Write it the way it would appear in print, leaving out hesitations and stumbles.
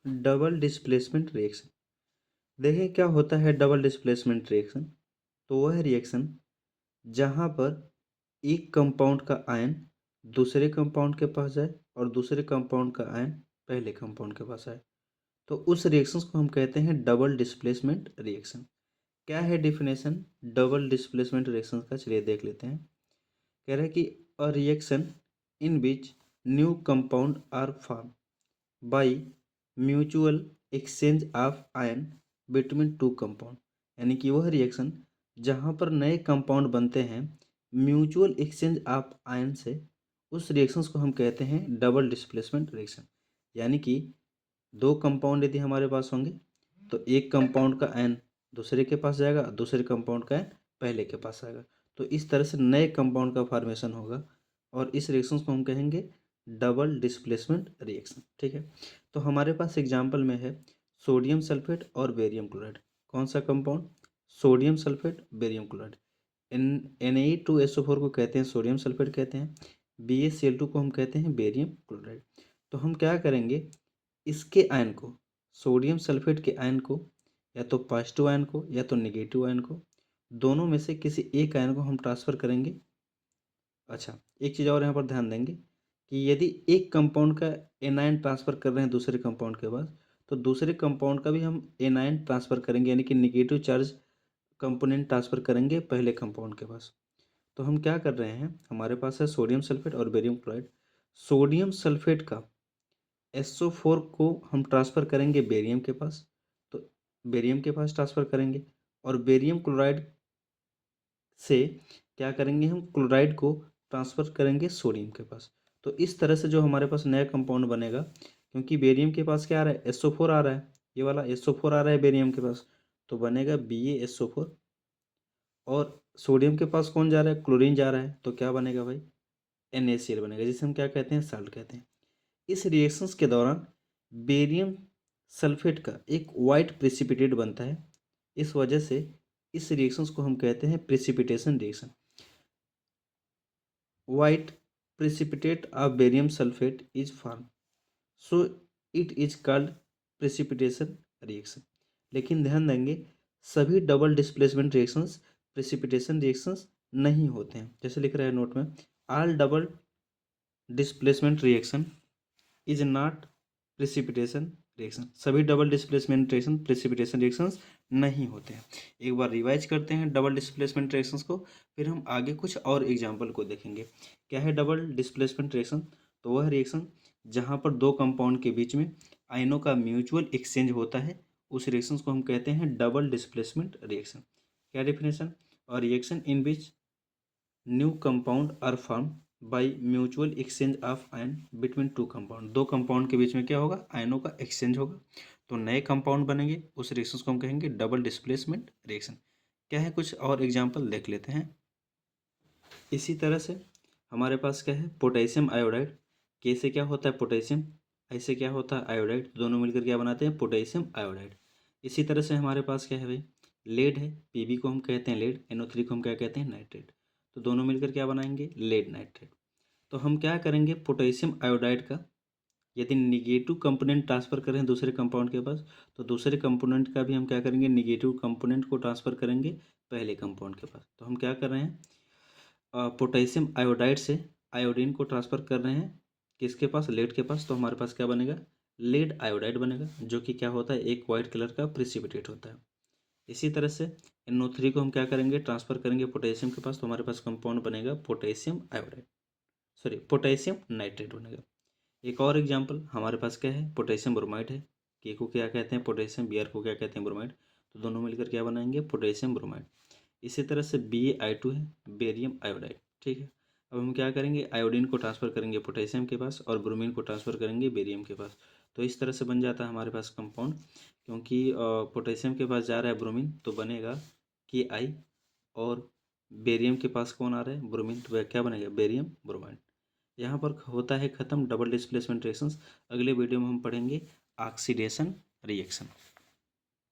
Double displacement reaction. देखिए क्या होता है डबल डिस्प्लेसमेंट रिएक्शन। तो वह रिएक्शन जहाँ पर एक कंपाउंड का आयन दूसरे कंपाउंड के पास जाए और दूसरे कंपाउंड का आयन पहले कंपाउंड के पास आए, तो उस रिएक्शन को हम कहते हैं डबल डिस्प्लेसमेंट रिएक्शन। क्या है डिफिनेशन डबल डिस्प्लेसमेंट रिएक्शन का, चलिए देख लेते हैं। कह रहे हैं कि a reaction in which new compound are form by mutual exchange of ion between two compound, यानी कि वह रिएक्शन जहाँ पर नए कंपाउंड बनते हैं म्यूचुअल एक्सचेंज ऑफ आयन से, उस रिएक्शंस को हम कहते हैं डबल डिस्प्लेसमेंट रिएक्शन। यानी कि दो कंपाउंड यदि हमारे पास होंगे तो एक कंपाउंड का आयन दूसरे के पास जाएगा, दूसरे कंपाउंड का आयन पहले के पास आएगा, तो इस तरह से नए कंपाउंड का फॉर्मेशन होगा और इस रिएक्शन को हम कहेंगे डबल डिस्प्लेसमेंट रिएक्शन। ठीक है, तो हमारे पास एग्जाम्पल में है सोडियम सल्फेट और बेरियम क्लोराइड। कौन सा compound? Sodium sulphate barium chloride. Na2SO4 को कहते हैं सोडियम सल्फेट कहते हैं, BaCl2 को हम कहते हैं बेरियम क्लोराइड। तो हम क्या करेंगे, इसके आयन को, सोडियम सल्फेट के आयन को या तो पॉजिटिव आयन को या तो नेगेटिव आयन को, दोनों में से किसी एक आयन को हम ट्रांसफ़र करेंगे। अच्छा, एक चीज़ और यहाँ पर ध्यान देंगे कि यदि एक कंपाउंड का एनायन ट्रांसफ़र कर रहे हैं दूसरे कंपाउंड के पास, तो दूसरे कंपाउंड का भी हम एनायन ट्रांसफ़र करेंगे, यानी कि नेगेटिव चार्ज कंपोनेंट ट्रांसफ़र करेंगे पहले कंपाउंड के पास। तो हम क्या कर रहे हैं, हमारे पास है सोडियम सल्फेट और बेरियम क्लोराइड। सोडियम सल्फेट का SO4 को हम ट्रांसफ़र करेंगे बेरियम के पास, तो बेरियम के पास ट्रांसफ़र करेंगे और बेरियम क्लोराइड से क्या करेंगे, हम क्लोराइड को ट्रांसफ़र करेंगे सोडियम के पास। तो इस तरह से जो हमारे पास नया कंपाउंड बनेगा, क्योंकि बेरियम के पास क्या आ रहा है, SO4 आ रहा है, ये वाला SO4 आ रहा है बेरियम के पास, तो बनेगा BaSO4। और सोडियम के पास कौन जा रहा है, क्लोरीन जा रहा है, तो क्या बनेगा भाई, NaCl बनेगा, जिसे हम क्या कहते हैं, साल्ट कहते हैं। इस रिएक्शंस के दौरान बेरियम सल्फेट का एक वाइट प्रेसिपिटेट बनता है, इस वजह से इस रिएक्शंस को हम कहते हैं precipitation reaction. White precipitate of barium sulfate is formed, so it is called precipitation reaction। लेकिन ध्यान देंगे सभी double displacement reactions precipitation reactions नहीं होते हैं। जैसे लिख रहा है नोट में, all double displacement reaction is not precipitation reaction. सभी double displacement reaction precipitation reactions नहीं होते हैं। एक बार रिवाइज करते हैं डबल डिस्प्लेसमेंट रिएक्शंस को, फिर हम आगे कुछ और एग्जांपल को देखेंगे। क्या है डबल डिस्प्लेसमेंट रिएक्शन? तो वह रिएक्शन जहाँ पर दो कंपाउंड के बीच में आयनों का म्यूचुअल एक्सचेंज होता है, उस रिएक्शन को हम कहते हैं डबल डिस्प्लेसमेंट रिएक्शन। क्या डेफिनेशन? और reaction in which new compound are form by mutual exchange of ion between two compound. दो कंपाउंड के बीच में क्या होगा, आयनों का एक्सचेंज होगा, तो नए कंपाउंड बनेंगे, उस रिएक्शन को हम कहेंगे डबल डिस्प्लेसमेंट रिएक्शन। क्या है, कुछ और एग्जांपल देख लेते हैं। इसी तरह से हमारे पास क्या है, पोटेशियम आयोडाइड। के से क्या होता है, पोटेशियम, ऐसे क्या होता है, आयोडाइड, दोनों मिलकर क्या बनाते हैं, पोटेशियम आयोडाइड। इसी तरह से हमारे पास क्या है भाई, लेड है, पीबी को हम कहते हैं लेड, NO3 को हम क्या कहते हैं, नाइट्रेट, तो दोनों मिलकर क्या बनाएंगे, लेड नाइट्रेट। तो हम क्या करेंगे, पोटेशियम आयोडाइड का यदि निगेटिव कंपोनेंट ट्रांसफ़र करें दूसरे कंपाउंड के पास, तो दूसरे कंपोनेंट का भी हम क्या करेंगे, निगेटिव कंपोनेंट को ट्रांसफ़र करेंगे पहले कंपाउंड के पास। तो हम क्या कर रहे हैं, पोटेशियम आयोडाइड से आयोडीन को ट्रांसफ़र कर रहे हैं किसके पास, लेड के पास, तो हमारे पास क्या बनेगा, लेड आयोडाइड बनेगा, जो कि क्या होता है, एक वाइट कलर का प्रेसिपिटेट होता है। इसी तरह से NO3 को हम क्या करेंगे, ट्रांसफ़र करेंगे पोटेशियम के पास, तो हमारे पास कंपाउंड बनेगा potassium iodide, sorry potassium nitrate बनेगा। एक और एग्जांपल हमारे पास क्या है, पोटेशियम ब्रोमाइड है, के को क्या कहते हैं पोटेशियम, Br को क्या कहते हैं ब्रोमाइड, तो दोनों मिलकर क्या बनाएंगे, पोटेशियम ब्रोमाइड। इसी तरह से BaI2 है, बेरियम आयोडाइड। ठीक है, अब हम क्या करेंगे, आयोडीन को ट्रांसफ़र करेंगे पोटेशियम के पास और ब्रोमीन को ट्रांसफ़र करेंगे बेरियम के पास, तो इस तरह से बन जाता है हमारे पास कंपाउंड। क्योंकि पोटेशियम के पास जा रहा है ब्रोमीन, तो बनेगा Ki, और बेरियम के पास कौन आ रहा है, ब्रोमीन, तो क्या बनेगा, बेरियम ब्रोमाइड। यहाँ पर होता है ख़त्म डबल डिस्प्लेसमेंट रिएक्शंस। अगले वीडियो में हम पढ़ेंगे ऑक्सीडेशन रिएक्शन।